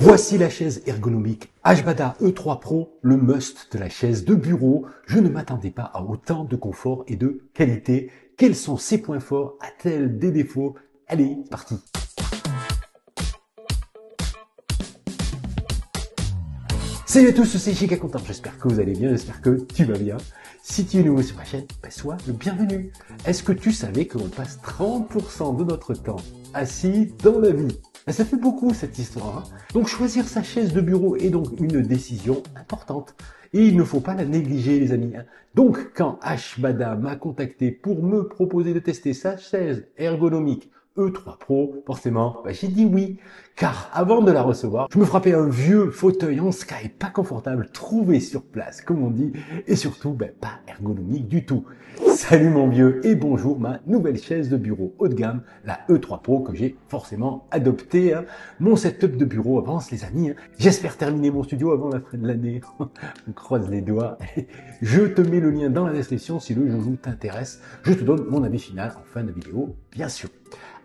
Voici la chaise ergonomique Ashbada E3 Pro, le must de la chaise de bureau. Je ne m'attendais pas à autant de confort et de qualité. Quels sont ses points forts? A-t-elle des défauts? Allez, c'est parti! Salut à tous, c'est Giga Content, j'espère que vous allez bien, j'espère que tu vas bien. Si tu es nouveau sur ma chaîne, sois le bienvenu. Est-ce que tu savais que l'on passe 30% de notre temps assis dans la vie? Ça fait beaucoup cette histoire, hein. Donc choisir sa chaise de bureau est donc une décision importante. Et il ne faut pas la négliger, les amis. Donc quand Ashbada m'a contacté pour me proposer de tester sa chaise ergonomique E3 Pro, forcément, j'ai dit oui. Car avant de la recevoir, je me frappais un vieux fauteuil en Sky, pas confortable, trouvé sur place, comme on dit, et surtout, pas ergonomique du tout. Salut mon vieux, et bonjour ma nouvelle chaise de bureau haut de gamme, la E3 Pro, que j'ai forcément adoptée. Mon setup de bureau avance, les amis. J'espère terminer mon studio avant la fin de l'année. On croise les doigts. Je te mets le lien dans la description si le joujou t'intéresse. Je te donne mon avis final en fin de vidéo, bien sûr.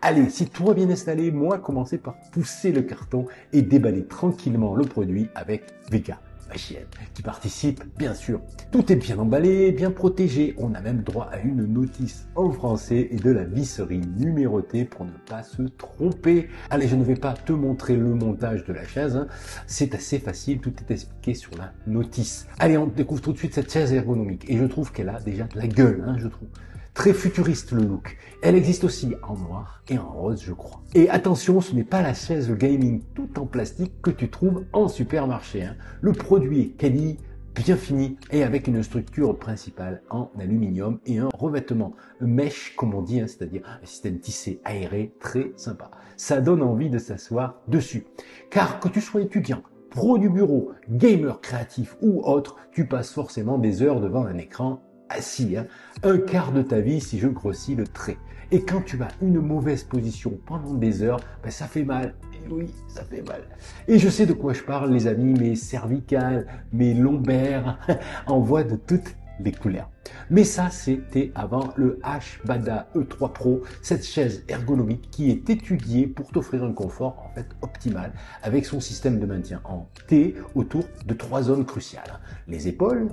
Allez, si tout est bien installé, moi, commencer par pousser le carton et déballer tranquillement le produit avec Vega, ma chienne, qui participe, bien sûr. Tout est bien emballé, bien protégé. On a même droit à une notice en français et de la visserie numérotée pour ne pas se tromper. Allez, je ne vais pas te montrer le montage de la chaise. C'est assez facile, tout est expliqué sur la notice. Allez, on découvre tout de suite cette chaise ergonomique. Et je trouve qu'elle a déjà de la gueule, je trouve. Très futuriste le look. Elle existe aussi en noir et en rose, je crois. Et attention, ce n'est pas la chaise gaming tout en plastique que tu trouves en supermarché. Le produit est quali, bien fini et avec une structure principale en aluminium et un revêtement mesh, comme on dit, c'est-à-dire un système tissé aéré très sympa. Ça donne envie de s'asseoir dessus. Car que tu sois étudiant, pro du bureau, gamer créatif ou autre, tu passes forcément des heures devant un écran assis, un quart de ta vie si je grossis le trait. Et quand tu as une mauvaise position pendant des heures, ça fait mal. Et oui, ça fait mal. Et je sais de quoi je parle, les amis, mes cervicales, mes lombaires, en voie de toutes les couleurs. Mais ça, c'était avant le Ashbada E3 Pro, cette chaise ergonomique qui est étudiée pour t'offrir un confort en fait optimal avec son système de maintien en T autour de 3 zones cruciales. Les épaules,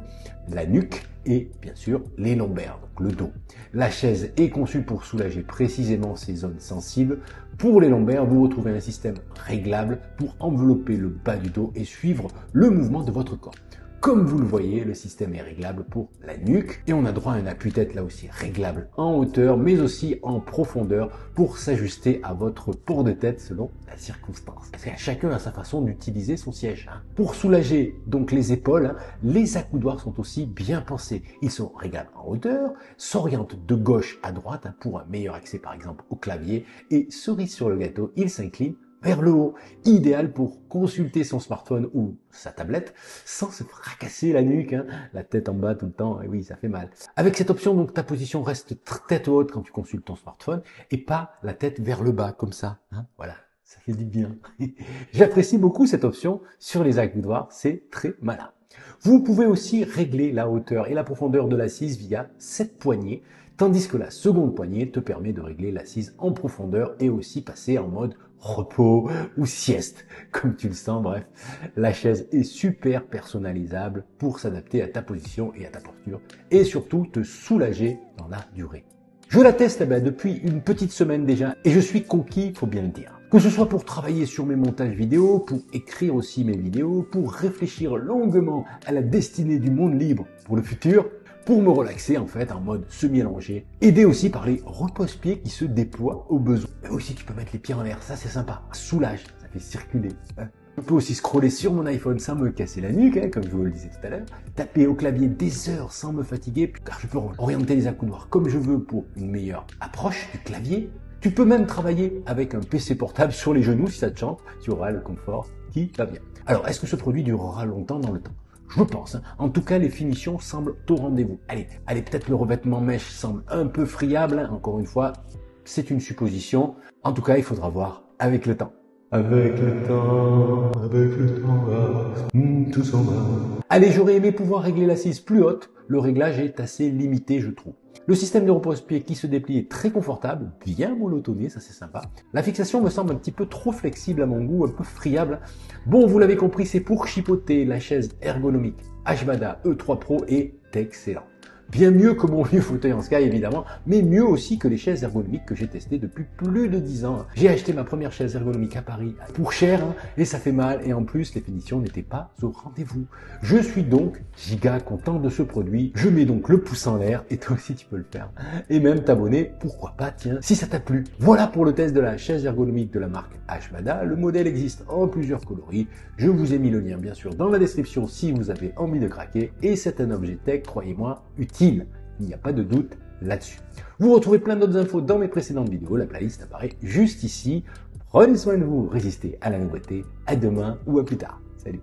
la nuque et bien sûr les lombaires, donc le dos. La chaise est conçue pour soulager précisément ces zones sensibles. Pour les lombaires, vous retrouvez un système réglable pour envelopper le bas du dos et suivre le mouvement de votre corps. Comme vous le voyez, le système est réglable pour la nuque et on a droit à un appui-tête là aussi réglable en hauteur mais aussi en profondeur pour s'ajuster à votre port de tête selon la circonstance. Chacun a sa façon d'utiliser son siège. Pour soulager donc les épaules, les accoudoirs sont aussi bien pensés. Ils sont réglables en hauteur, s'orientent de gauche à droite pour un meilleur accès par exemple au clavier et cerise sur le gâteau, ils s'inclinent vers le haut, idéal pour consulter son smartphone ou sa tablette sans se fracasser la nuque, la tête en bas tout le temps, et oui, ça fait mal. Avec cette option, donc, ta position reste tête haute quand tu consultes ton smartphone et pas la tête vers le bas, comme ça, voilà. Ça fait du bien. J'apprécie beaucoup cette option sur les accoudoirs, c'est très malin. Vous pouvez aussi régler la hauteur et la profondeur de l'assise via cette poignée, tandis que la seconde poignée te permet de régler l'assise en profondeur et aussi passer en mode repos ou sieste, comme tu le sens. Bref, la chaise est super personnalisable pour s'adapter à ta position et à ta posture et surtout te soulager dans la durée. Je la teste depuis une petite semaine déjà et je suis conquis, faut bien le dire. Que ce soit pour travailler sur mes montages vidéo, pour écrire aussi mes vidéos, pour réfléchir longuement à la destinée du monde libre pour le futur, pour me relaxer en fait en mode semi-allongé, aidé aussi par les repose-pieds qui se déploient au besoin. Mais aussi tu peux mettre les pieds en l'air, ça c'est sympa, soulage, ça fait circuler. Je peux aussi scroller sur mon iPhone sans me casser la nuque, comme je vous le disais tout à l'heure, taper au clavier des heures sans me fatiguer, car je peux orienter les accoudoirs comme je veux pour une meilleure approche du clavier. Tu peux même travailler avec un PC portable sur les genoux si ça te chante, tu auras le confort qui va bien. Alors, est-ce que ce produit durera longtemps dans le temps ? Je pense. En tout cas, les finitions semblent au rendez-vous. Allez, peut-être le revêtement mèche semble un peu friable. Encore une fois, c'est une supposition. En tout cas, il faudra voir avec le temps. Avec le temps, tout s'en va. Allez, j'aurais aimé pouvoir régler l'assise plus haute. Le réglage est assez limité, je trouve. Le système de repose-pied qui se déplie est très confortable, bien monotoné, ça c'est sympa. La fixation me semble un petit peu trop flexible à mon goût, un peu friable. Bon, vous l'avez compris, c'est pour chipoter. La chaise ergonomique Ashbada E3 Pro est excellente. Bien mieux que mon vieux fauteuil en Sky évidemment, mais mieux aussi que les chaises ergonomiques que j'ai testées depuis plus de 10 ans. J'ai acheté ma première chaise ergonomique à Paris pour cher, et ça fait mal, et en plus les finitions n'étaient pas au rendez-vous. Je suis donc giga content de ce produit, je mets donc le pouce en l'air, et toi aussi tu peux le faire. Et même t'abonner, pourquoi pas, tiens, si ça t'a plu. Voilà pour le test de la chaise ergonomique de la marque Ashbada. Le modèle existe en plusieurs coloris, je vous ai mis le lien bien sûr dans la description si vous avez envie de craquer, et c'est un objet tech, croyez-moi, utile. Il n'y a pas de doute là-dessus. Vous retrouvez plein d'autres infos dans mes précédentes vidéos, la playlist apparaît juste ici. Prenez soin de vous, résistez à la nouveauté, à demain ou à plus tard. Salut!